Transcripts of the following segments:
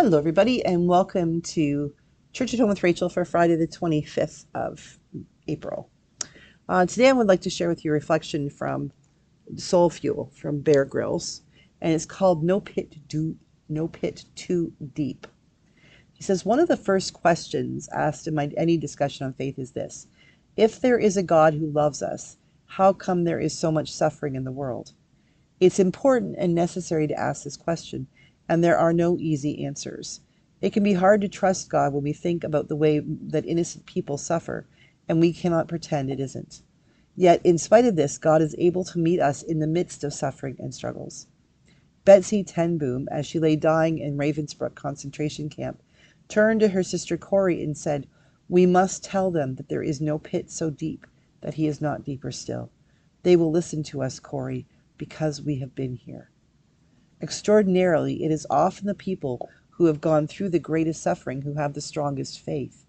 Hello, everybody, and welcome to Church at Home with Rachel for Friday, the 25th of April. Today, I would like to share with you a reflection from Soul Fuel from Bear Grylls, and it's called No Pit Too Deep. He says, one of the first questions asked in any discussion on faith is this: if there is a God who loves us, how come there is so much suffering in the world? It's important and necessary to ask this question, and there are no easy answers. It can be hard to trust God when we think about the way that innocent people suffer, and we cannot pretend it isn't. Yet, in spite of this, God is able to meet us in the midst of suffering and struggles. Betsy ten Boom, as she lay dying in Ravensbrück concentration camp, turned to her sister Corrie and said, "We must tell them that there is no pit so deep that he is not deeper still. They will listen to us, Corrie, because we have been here." Extraordinarily, it is often the people who have gone through the greatest suffering who have the strongest faith.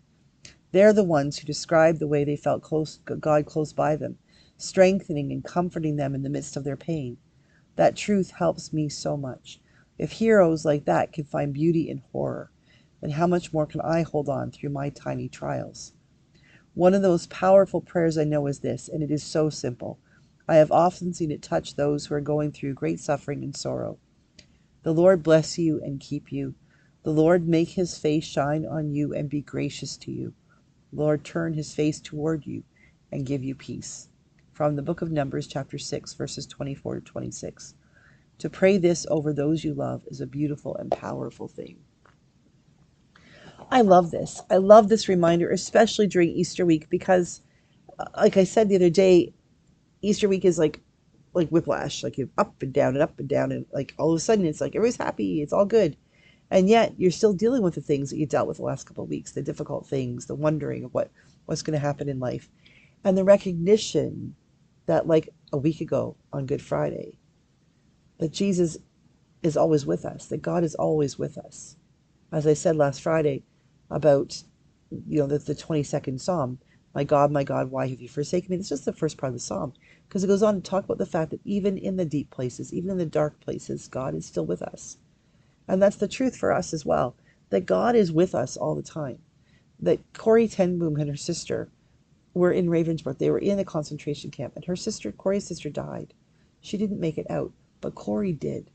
They're the ones who describe the way they felt God close by them, strengthening and comforting them in the midst of their pain. That truth helps me so much. If heroes like that can find beauty in horror, then how much more can I hold on through my tiny trials? One of those powerful prayers I know is this, and it is so simple. I have often seen it touch those who are going through great suffering and sorrow. The Lord bless you and keep you. The Lord make his face shine on you and be gracious to you. The Lord turn his face toward you and give you peace. From the book of Numbers, chapter 6, verses 24 to 26. To pray this over those you love is a beautiful and powerful thing. I love this. I love this reminder, especially during Easter week, because, like I said the other day, Easter week is like whiplash, like you're up and down, and like all of a sudden it's like everybody's happy, it's all good, and yet you're still dealing with the things that you dealt with the last couple of weeks, the difficult things, the wondering of what's going to happen in life, and the recognition that, like a week ago on Good Friday, that Jesus is always with us, that God is always with us. As I said last Friday about the 22nd Psalm, my God, why have you forsaken me? It's just the first part of the Psalm, because it goes on to talk about the fact that even in the deep places, even in the dark places, God is still with us. And that's the truth for us as well, that God is with us all the time. That Corrie ten Boom and her sister were in Ravensbrück. They were in a concentration camp, and Corrie's sister died. She didn't make it out, but Corrie did.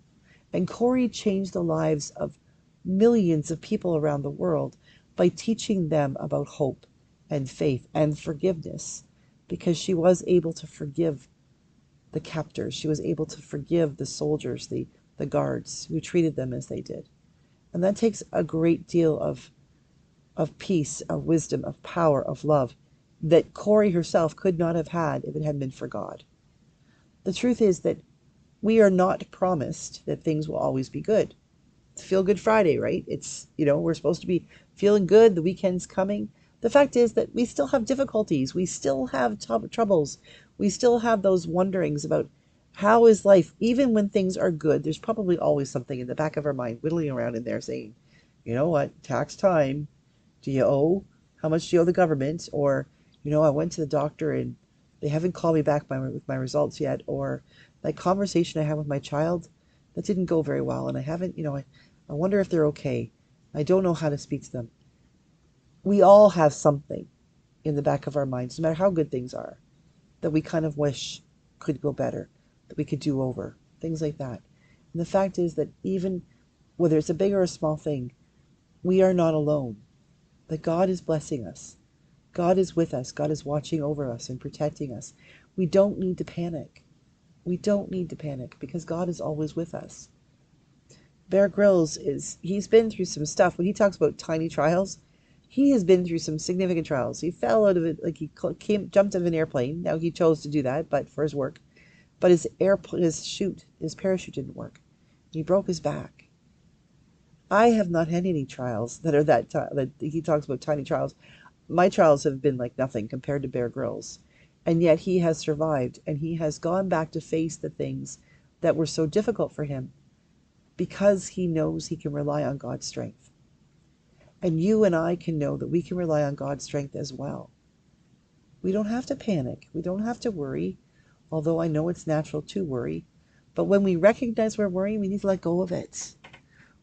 And Corrie changed the lives of millions of people around the world by teaching them about hope and faith and forgiveness, because she was able to forgive the captors. She was able to forgive the soldiers, the guards who treated them as they did. And that takes a great deal of peace, of wisdom, of power, of love that Corrie herself could not have had if it hadn't been for God. The truth is that we are not promised that things will always be good. It's Feel Good Friday, right? It's, we're supposed to be feeling good. The weekend's coming. The fact is that we still have difficulties. We still have troubles. We still have those wonderings about how is life. Even when things are good, there's probably always something in the back of our mind whittling around in there saying, you know what, tax time. Do you owe? How much do you owe the government? Or, I went to the doctor and they haven't called me back with my results yet. Or that conversation I had with my child, that didn't go very well. And I haven't, I wonder if they're okay. I don't know how to speak to them. We all have something in the back of our minds, no matter how good things are, that we kind of wish could go better, that we could do over, things like that. And the fact is that even whether it's a big or a small thing, we are not alone. That God is blessing us. God is with us. God is watching over us and protecting us. We don't need to panic. We don't need to panic because God is always with us. Bear Grylls he's been through some stuff. When he talks about tiny trials, he has been through some significant trials. He fell out of it, like he jumped out of an airplane. Now he chose to do that, but for his work. But his parachute didn't work. He broke his back. I have not had any trials that are that he talks about tiny trials. My trials have been like nothing compared to Bear Grylls. And yet he has survived, and he has gone back to face the things that were so difficult for him because he knows he can rely on God's strength. And you and I can know that we can rely on God's strength as well. We don't have to panic. We don't have to worry, although I know it's natural to worry. But when we recognize we're worrying, we need to let go of it.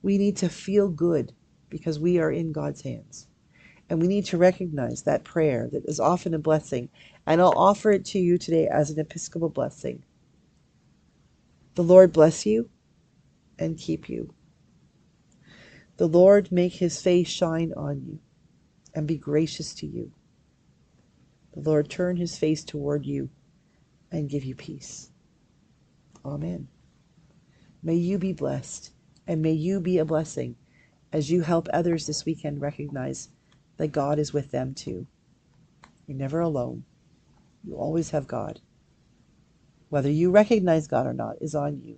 We need to feel good. because we are in God's hands. And we need to recognize that prayer that is often a blessing. And I'll offer it to you today as an Episcopal blessing. The Lord bless you and keep you. The Lord make his face shine on you and be gracious to you. The Lord turn his face toward you and give you peace. Amen. May you be blessed, and may you be a blessing as you help others this weekend recognize that God is with them too. You're never alone. You always have God. Whether you recognize God or not is on you,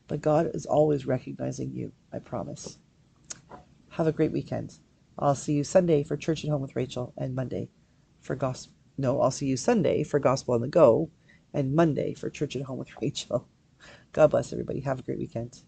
but God is always recognizing you, I promise. Have a great weekend. I'll see you Sunday for Church at Home with Rachel, and Monday for Gospel. No, I'll see you Sunday for Gospel on the Go, and Monday for Church at Home with Rachel. God bless everybody. Have a great weekend.